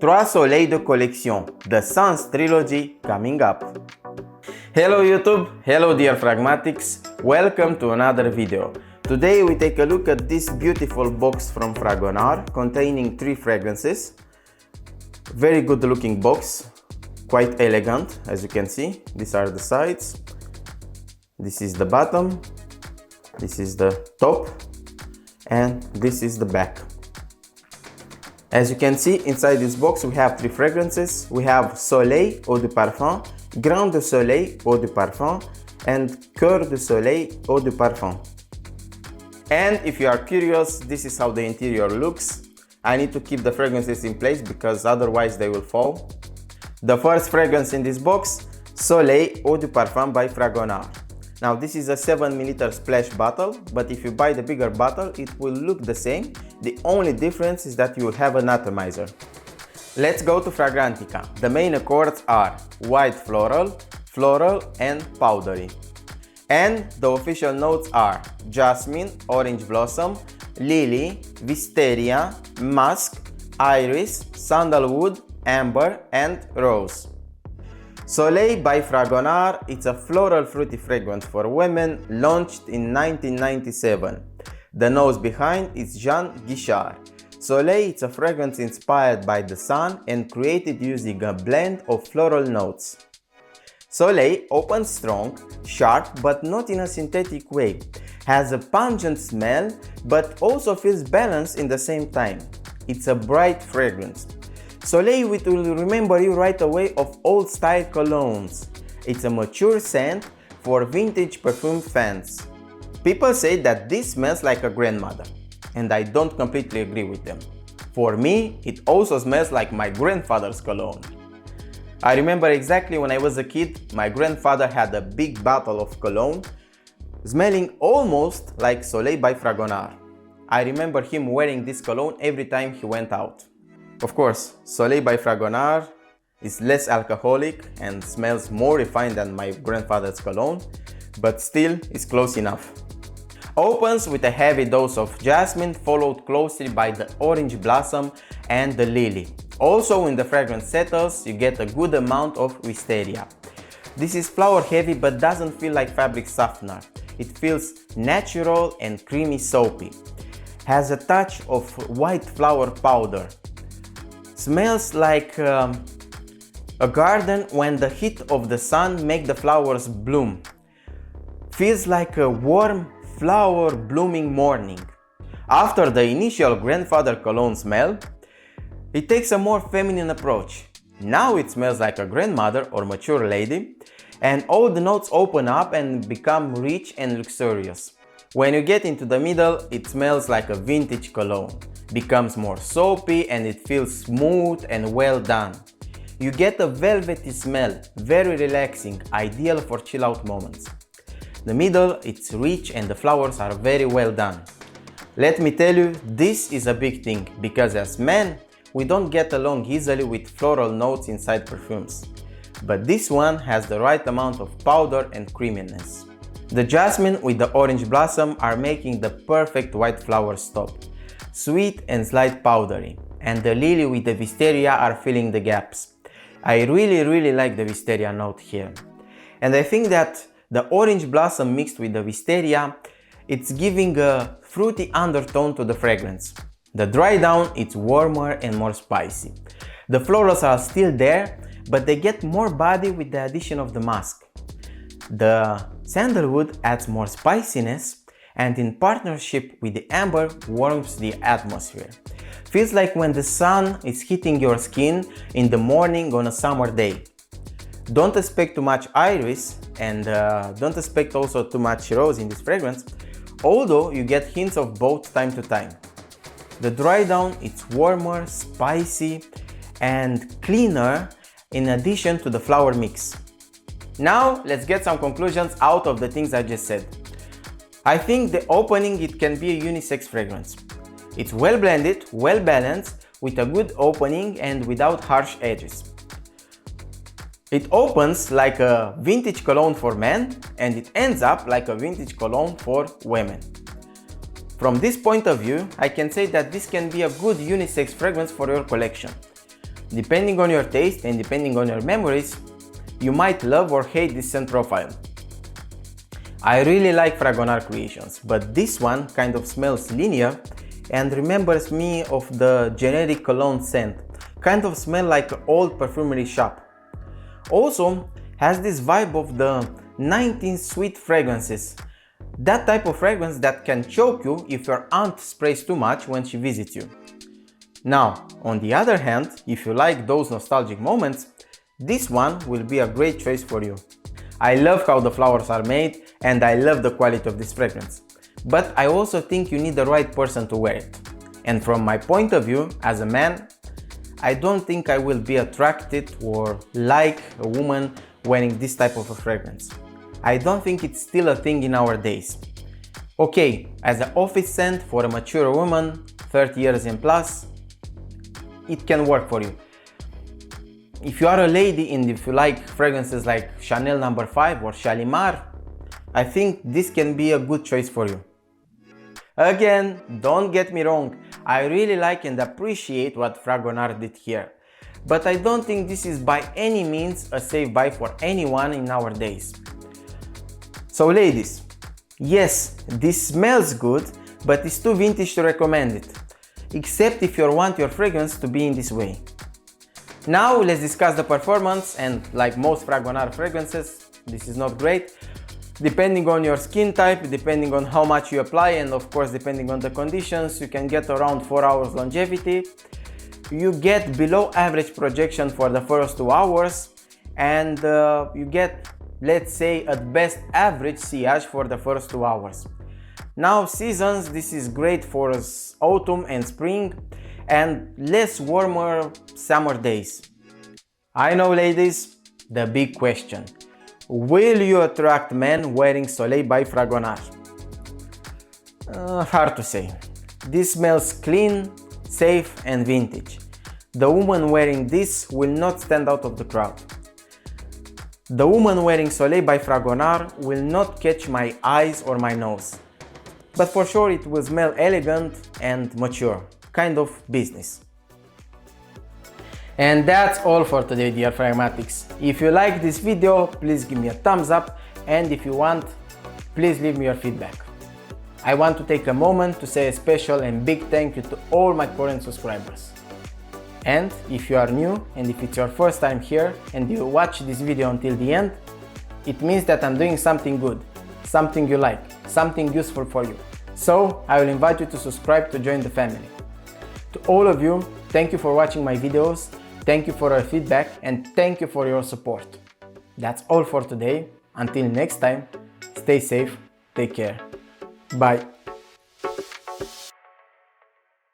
3 Soleil de collection, the Sans trilogy coming up. Hello YouTube, hello dear Fragmatics, welcome to another video. Today we take a look at this beautiful box from Fragonard containing 3 fragrances. Very good looking box, quite elegant as you can see. These are the sides, this is the bottom, this is the top, and this is the back. As you can see, inside this box we have 3 fragrances. We have Soleil Eau de Parfum, Grain de Soleil Eau de Parfum, and Cœur de Soleil Eau de Parfum. And if you are curious, this is how the interior looks. I need to keep the fragrances in place because otherwise they will fall. The first fragrance in this box, Soleil Eau de Parfum by Fragonard. Now this is a 7 ml splash bottle, but if you buy the bigger bottle it will look the same. The only difference is that you will have an atomizer. Let's go to Fragmaticus. The main accords are white floral, floral and powdery. And the official notes are Jasmine, orange blossom, Lilly, Wisteria, Musk, iris, Sandalwood, amber and rose. Soleil by Fragonard, it's a floral fruity fragrance for women launched in 1997. The nose behind is Jean Guichard. Soleil, it's a fragrance inspired by the sun and created using a blend of floral notes. Soleil opens strong, sharp but not in a synthetic way. Has a pungent smell but also feels balanced in the same time. It's a bright fragrance. Soleil will remember you right away of old style colognes. It's a mature scent for vintage perfume fans. People say that this smells like a grandmother, and I don't completely agree with them. For me, it also smells like my grandfather's cologne. I remember exactly when I was a kid, my grandfather had a big bottle of cologne, smelling almost like Soleil by Fragonard. I remember him wearing this cologne every time he went out. Of course, Soleil by Fragonard is less alcoholic and smells more refined than my grandfather's cologne, but still is close enough. Opens with a heavy dose of jasmine, followed closely by the orange blossom and the lily. Also when the fragrance settles, you get a good amount of wisteria. This is flower heavy but doesn't feel like fabric softener. It feels natural and creamy soapy. Has a touch of white flower powder. Smells like a garden when the heat of the sun makes the flowers bloom. Feels like a warm flower blooming morning. After the initial grandfather cologne smell, it takes a more feminine approach. Now it smells like a grandmother or mature lady, and all the notes open up and become rich and luxurious. When you get into the middle, it smells like a vintage cologne. Becomes more soapy and it feels smooth and well done. You get a velvety smell, very relaxing, ideal for chill out moments. The middle, it's rich and the flowers are very well done. Let me tell you, this is a big thing, because as men, we don't get along easily with floral notes inside perfumes. But this one has the right amount of powder and creaminess. The jasmine with the orange blossom are making the perfect white flower stop. Sweet and slight powdery, and the lily with the wisteria are filling the gaps. I really like the wisteria note here. And I think that the orange blossom mixed with the wisteria, it's giving a fruity undertone to the fragrance. The dry down, it's warmer and more spicy. The florals are still there, but they get more body with the addition of the musk. The sandalwood adds more spiciness, and in partnership with the amber warms the atmosphere. Feels like when the sun is hitting your skin in the morning on a summer day. Don't expect too much iris, and don't expect also too much rose in this fragrance, although you get hints of both time to time. The dry down, it's warmer, spicy and cleaner in addition to the flower mix. Now let's get some conclusions out of the things I just said. I think the opening, it can be a unisex fragrance. It's well blended, well balanced, with a good opening and without harsh edges. It opens like a vintage cologne for men and it ends up like a vintage cologne for women. From this point of view, I can say that this can be a good unisex fragrance for your collection. depending on your taste and depending on your memories, you might love or hate this scent profile. I really like Fragonard creations, but this one kind of smells linear and remembers me of the generic cologne scent, kind of smell like an old perfumery shop. Also has this vibe of the 19 sweet fragrances, that type of fragrance that can choke you if your aunt sprays too much when she visits you. Now, on the other hand, if you like those nostalgic moments, this one will be a great choice for you. I love how the flowers are made and I love the quality of this fragrance. But I also think you need the right person to wear it. And from my point of view, as a man, I don't think I will be attracted or like a woman wearing this type of a fragrance. I don't think it's still a thing in our days. Okay, as an office scent for a mature woman, 30 years and plus, it can work for you. If you are a lady and if you like fragrances like Chanel No. 5 or Shalimar, I think this can be a good choice for you. Again, don't get me wrong, I really like and appreciate what Fragonard did here. But I don't think this is by any means a safe buy for anyone in our days. So ladies, yes, this smells good, but it's too vintage to recommend it. Except if you want your fragrance to be in this way. Now let's discuss the performance, and like most Fragonard fragrances, this is not great. Depending on your skin type, depending on how much you apply, and of course depending on the conditions, you can get around 4 hours longevity. You get below average projection for the first 2 hours, and you get, let's say, at best average sillage for the first 2 hours. Now seasons, this is great for autumn and spring and less warmer summer days. I know ladies, the big question. Will you attract men wearing Soleil by Fragonard? Hard to say. This smells clean, safe and vintage. The woman wearing this will not stand out of the crowd. The woman wearing Soleil by Fragonard will not catch my eyes or my nose. But for sure it will smell elegant and mature, kind of business. And that's all for today, dear Fragmatics. If you like this video, please give me a thumbs up, and if you want, please leave me your feedback. I want to take a moment to say a special and big thank you to all my current subscribers. And if you are new and if it's your first time here and you watch this video until the end, it means that I'm doing something good, something you like, something useful for you. So I will invite you to subscribe to join the family. To all of you, thank you for watching my videos, thank you for your feedback, and thank you for your support. That's all for today. Until next time, stay safe, take care. Bye.